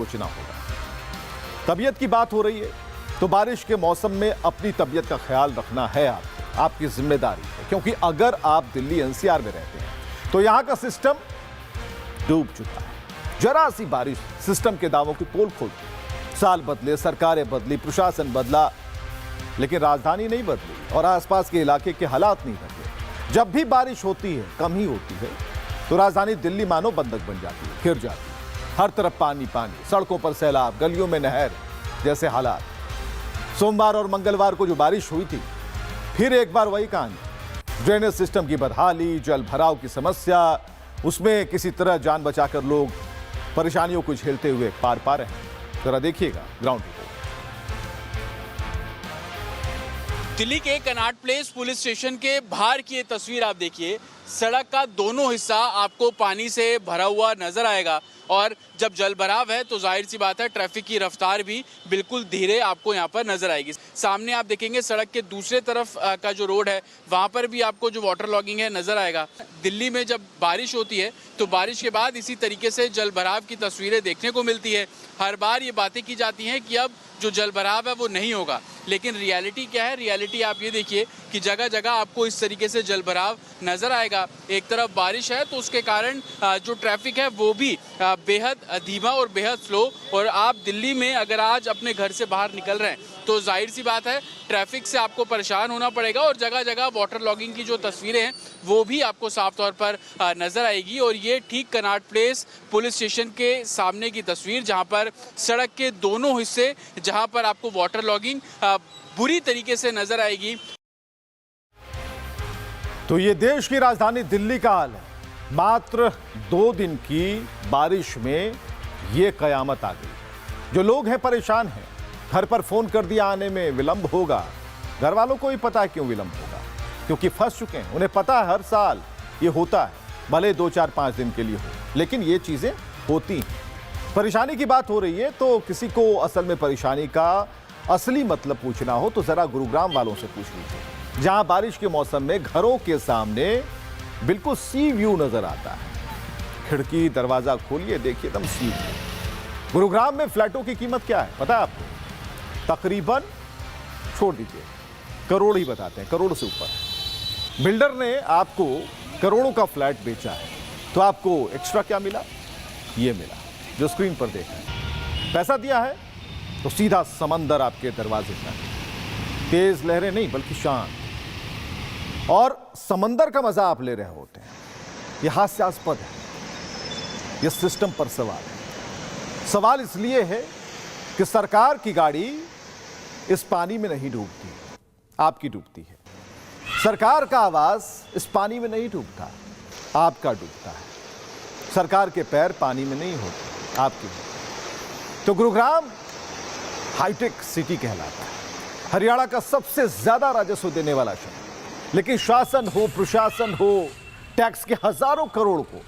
सोचना होगा। तबीयत की बात हो रही है तो बारिश के मौसम में अपनी तबीयत का ख्याल रखना है आपकी जिम्मेदारी है, क्योंकि अगर आप दिल्ली एनसीआर में रहते हैं तो यहां का सिस्टम डूब चुका है। जरा सी बारिश सिस्टम के दावों की पोल खोलती है। साल बदले, सरकारें बदली, प्रशासन बदला, लेकिन राजधानी नहीं बदली और आसपास के इलाके के हालात नहीं बदले। जब भी बारिश होती है, कम ही होती है, तो राजधानी दिल्ली मानो बंधक बन जाती है, घिर जाती है। हर तरफ पानी पानी, सड़कों पर सैलाब, गलियों में नहर जैसे हालात। सोमवार और मंगलवार को जो बारिश हुई थी, फिर एक बार वही कहानी। ड्रेनेज सिस्टम की बदहाली, जल भराव की समस्या, उसमें किसी तरह जान बचाकर लोग परेशानियों को झेलते हुए पार पा रहे हैं। जरा देखिएगा ग्राउंड रिपोर्ट। दिल्ली के कनॉट प्लेस पुलिस स्टेशन के बाहर की ये तस्वीर आप देखिए। सड़क का दोनों हिस्सा आपको पानी से भरा हुआ नजर आएगा और जब जल भराव है तो जाहिर सी बात है ट्रैफिक की रफ्तार भी बिल्कुल धीरे आपको यहाँ पर नजर आएगी। सामने आप देखेंगे सड़क के दूसरे तरफ का जो रोड है वहाँ पर भी आपको जो वाटर लॉगिंग है नजर आएगा। दिल्ली में जब बारिश होती है तो बारिश के बाद इसी तरीके से जल भराव की तस्वीरें देखने को मिलती है। हर बार ये बातें की जाती हैं कि अब जो जल भराव है वो नहीं होगा, लेकिन रियलिटी क्या है? रियलिटी आप ये देखिए कि जगह जगह आपको इस तरीके से जल भराव नजर आएगा। एक तरफ बारिश है तो उसके कारण जो ट्रैफिक है वो भी बेहद धीमा और बेहद स्लो। और आप दिल्ली में अगर आज अपने घर से बाहर निकल रहे हैं तो जाहिर सी बात है ट्रैफिक से आपको परेशान होना पड़ेगा और जगह जगह वाटर लॉगिंग की जो तस्वीरें हैं वो भी आपको साफ तौर पर नजर आएगी। और ये ठीक कनॉट प्लेस पुलिस स्टेशन के सामने की तस्वीर, जहां पर सड़क के दोनों हिस्से, जहां पर आपको वाटर लॉगिंग बुरी तरीके से नजर आएगी। तो ये देश की राजधानी दिल्ली का हाल है। मात्र 2 दिन की बारिश में ये कयामत आ गई। जो लोग हैं परेशान हैं, घर पर फोन कर दिया आने में विलंब होगा। घर वालों को ही पता है क्यों विलंब होगा, क्योंकि फंस चुके हैं। उन्हें पता है हर साल ये होता है, भले 2, 4, 5 दिन के लिए हो, लेकिन ये चीजें होती हैं। परेशानी की बात हो रही है तो किसी को असल में परेशानी का असली मतलब पूछना हो तो जरा गुरुग्राम वालों से पूछ लीजिए, जहां बारिश के मौसम में घरों के सामने बिल्कुल सी व्यू नजर आता है। खिड़की दरवाजा खोलिए, देखिए एकदम सी व्यू। गुरुग्राम में फ्लैटों की कीमत क्या है पता है आपको? तकरीबन, छोड़ दीजिए, करोड़ ही बताते हैं, करोड़ से ऊपर। बिल्डर ने आपको करोड़ों का फ्लैट बेचा है तो आपको एक्स्ट्रा क्या मिला? ये मिला जो स्क्रीन पर देख रहे हैं। पैसा दिया है तो सीधा समंदर आपके दरवाजे पर, तेज लहरें नहीं बल्कि शांत। और समंदर का मजा आप ले रहे होते हैं। यह हास्यास्पद है, यह सिस्टम पर सवाल है। सवाल इसलिए है कि सरकार की गाड़ी इस पानी में नहीं डूबती, आपकी डूबती है। सरकार का आवाज इस पानी में नहीं डूबता, आपका डूबता है। सरकार के पैर पानी में नहीं होते, आपके। तो गुरुग्राम हाईटेक सिटी कहलाता है, हरियाणा का सबसे ज्यादा राजस्व देने वाला शहर। लेकिन शासन हो, प्रशासन हो, टैक्स के हजारों करोड़ को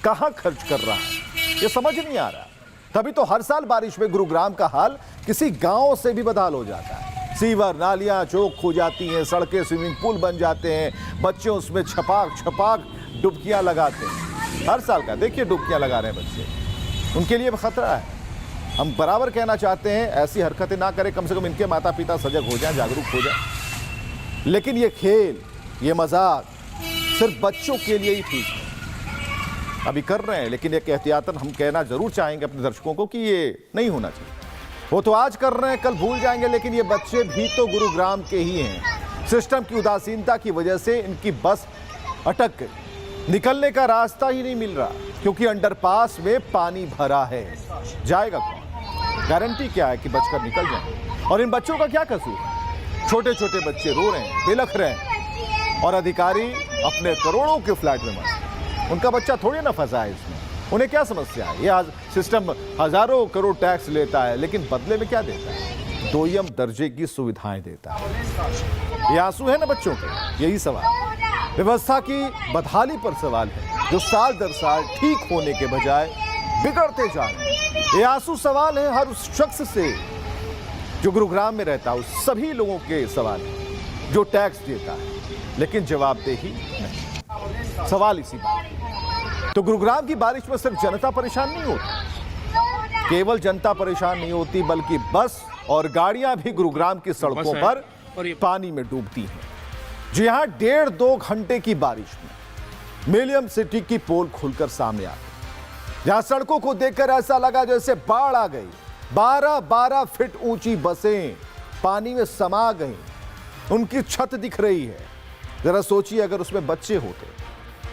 कहां खर्च कर रहा है ये समझ नहीं आ रहा। तभी तो हर साल बारिश में गुरुग्राम का हाल किसी गांव से भी बदहाल हो जाता है। सीवर, नालियां चौक खो जाती हैं, सड़कें स्विमिंग पूल बन जाते हैं, बच्चे उसमें छपाक छपाक डुबकियां लगाते हैं। हर साल का देखिए डुबकियां लगा रहे हैं बच्चे, उनके लिए खतरा है। हम बराबर कहना चाहते हैं ऐसी हरकतें ना करें, कम से कम इनके माता पिता सजग हो जाएं, जागरूक हो जाएं। लेकिन ये खेल, ये मजाक सिर्फ बच्चों के लिए ही ठीक है। अभी कर रहे हैं, लेकिन एक एहतियातन हम कहना जरूर चाहेंगे अपने दर्शकों को कि ये नहीं होना चाहिए। वो तो आज कर रहे हैं, कल भूल जाएंगे, लेकिन ये बच्चे भी तो गुरुग्राम के ही हैं। सिस्टम की उदासीनता की वजह से इनकी बस अटक गई, निकलने का रास्ता ही नहीं मिल रहा, क्योंकि अंडरपास में पानी भरा है। जाएगा कौन? गारंटी क्या है कि बचकर निकल जाए? और इन बच्चों का क्या कसूर है? छोटे छोटे बच्चे रो रहे हैं, बिलख रहे हैं, और अधिकारी अपने करोड़ों के फ्लैट में मस्त। उनका बच्चा थोड़ी ना फंसा है इसमें, उन्हें क्या समस्या है? ये सिस्टम हजारों करोड़ टैक्स लेता है, लेकिन बदले में क्या देता है? दोयम दर्जे की सुविधाएं देता है। ये आंसू है ना बच्चों के, यही सवाल व्यवस्था की बदहाली पर सवाल है, जो साल दर साल ठीक होने के बजाय बिगड़ते जा रहे हैं। ये आंसू सवाल है हर उस शख्स से जो गुरुग्राम में रहता है, उस सभी लोगों के सवाल है जो टैक्स देता है लेकिन जवाबदेही नहीं। सवाल इसी बात। तो गुरुग्राम की बारिश में सिर्फ जनता परेशान नहीं होती, केवल जनता परेशान नहीं होती बल्कि बस और गाड़ियां भी गुरुग्राम की सड़कों पर पानी में डूबती हैं। जी हां, 1.5-2 घंटे की बारिश में मिलियम सिटी की पोल खुलकर सामने आ गई, जहां सड़कों को देखकर ऐसा लगा जैसे बाढ़ आ गई। 12-12 फीट ऊंची बसें पानी में समा गई, उनकी छत दिख रही है। जरा सोचिए अगर उसमें बच्चे होते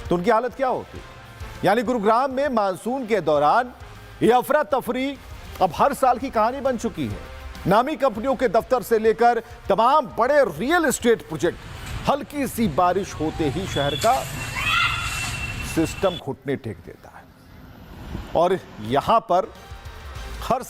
तो उनकी हालत क्या होती। यानी गुरुग्राम में मानसून के दौरान ये अफरा तफरी अब हर साल की कहानी बन चुकी है। नामी कंपनियों के दफ्तर से लेकर तमाम बड़े रियल एस्टेट प्रोजेक्ट, हल्की सी बारिश होते ही शहर का सिस्टम घुटने टेक देता है। और यहां पर हर